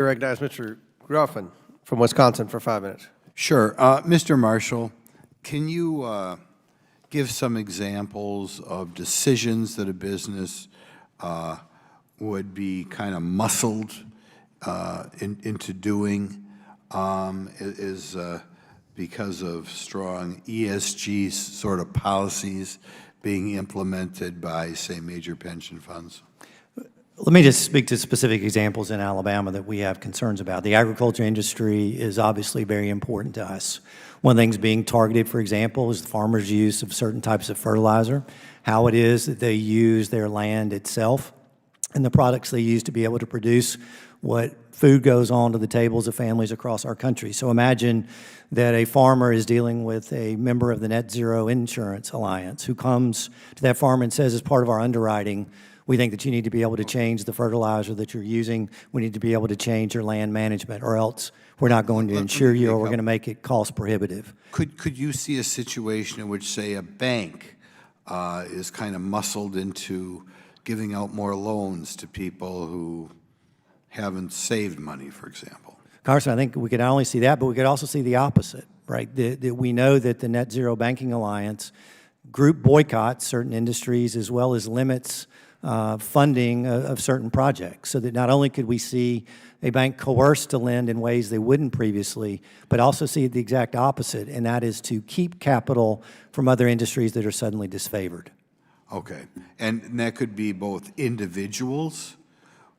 I recognize Mr. Grothman from Wisconsin for 5 minutes. Sure. Mr. Marshall, can you give some examples of decisions that a business would be kind of muscled into doing because of strong ESG sort of policies being implemented by, say, major pension funds? Let me just speak to specific examples in Alabama that we have concerns about. The agriculture industry is obviously very important to us. One of the things being targeted, for example, is the farmers' use of certain types of fertilizer, how it is that they use their land itself, and the products they use to be able to produce what food goes on to the tables of families across our country. So imagine that a farmer is dealing with a member of the Net Zero Insurance Alliance who comes to that farmer and says, as part of our underwriting, we think that you need to be able to change the fertilizer that you're using. We need to be able to change your land management, or else we're not going to insure you, or we're going to make it cost prohibitive. Could you see a situation in which, say, a bank is kind of muscled into giving out more loans to people who haven't saved money, for example? Congressman, I think we could not only see that, but we could also see the opposite, right? We know that the Net Zero Banking Alliance group boycotts certain industries as well as limits funding of certain projects, so that not only could we see a bank coerced to lend in ways they wouldn't previously, but also see the exact opposite, and that is to keep capital from other industries that are suddenly disfavored. Okay. And that could be both individuals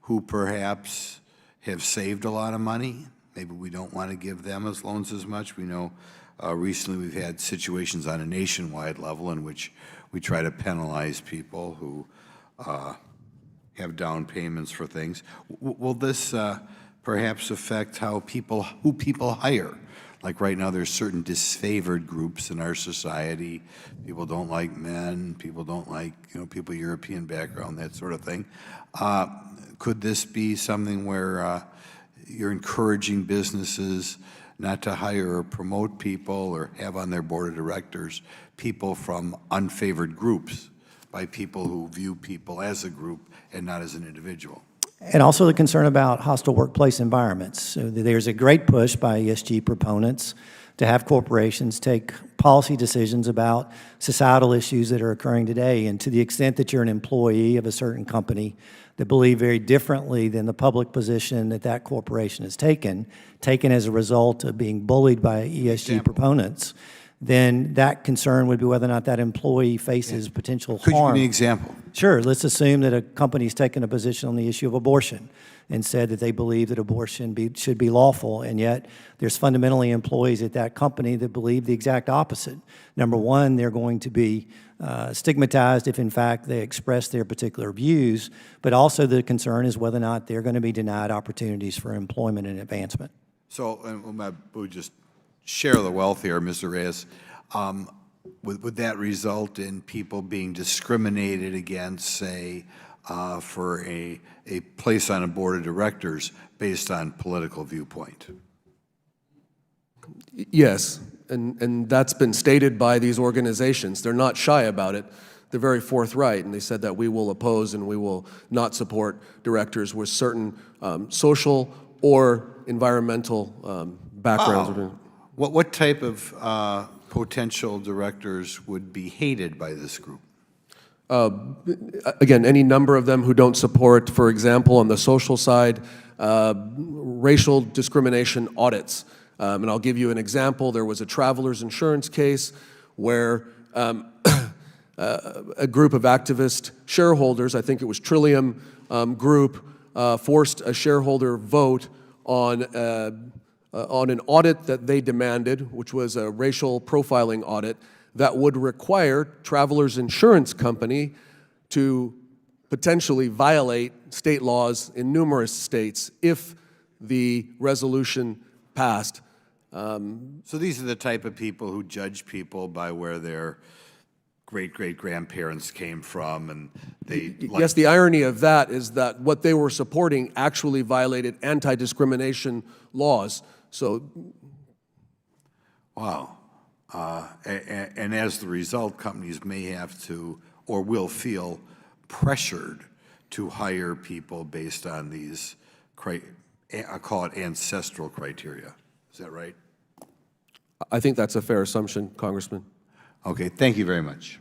who perhaps have saved a lot of money. Maybe we don't want to give them as loans as much. We know recently we've had situations on a nationwide level in which we try to penalize people who have down payments for things. Will this perhaps affect who people hire? Like right now, there's certain disfavored groups in our society. People don't like men. People don't like people European background, that sort of thing. Could this be something where you're encouraging businesses not to hire or promote people or have on their board of directors people from unfavored groups, by people who view people as a group and not as an individual? And also the concern about hostile workplace environments. So there's a great push by ESG proponents to have corporations take policy decisions about societal issues that are occurring today. And to the extent that you're an employee of a certain company that believe very differently than the public position that that corporation has taken as a result of being bullied by ESG proponents, then that concern would be whether or not that employee faces potential harm. Could you give me an example? Sure. Let's assume that a company's taken a position on the issue of abortion and said that they believe that abortion should be lawful, and yet there's fundamentally employees at that company that believe the exact opposite. Number one, they're going to be stigmatized if in fact they express their particular views, but also the concern is whether or not they're going to be denied opportunities for employment and advancement. So we'll just share the wealth here, Mr. Reyes. Would that result in people being discriminated against, say, for a place on a board of directors based on political viewpoint? Yes, and that's been stated by these organizations. They're not shy about it. They're very forthright, and they said that we will oppose and we will not support directors with certain social or environmental backgrounds. Wow. What type of potential directors would be hated by this group? Again, any number of them who don't support, for example, on the social side, racial discrimination audits. And I'll give you an example. There was a traveler's insurance case where a group of activist shareholders, I think it was Trillium Group, forced a shareholder vote on an audit that they demanded, which was a racial profiling audit that would require Travelers Insurance Company to potentially violate state laws in numerous states if the resolution passed. So these are the type of people who judge people by where their great-great-grandparents came from, and they... Yes, the irony of that is that what they were supporting actually violated anti-discrimination laws. So, wow. And as the result, companies may have to or will feel pressured to hire people based on these I call it ancestral criteria. Is that right? I think that's a fair assumption, Congressman. Okay, thank you very much.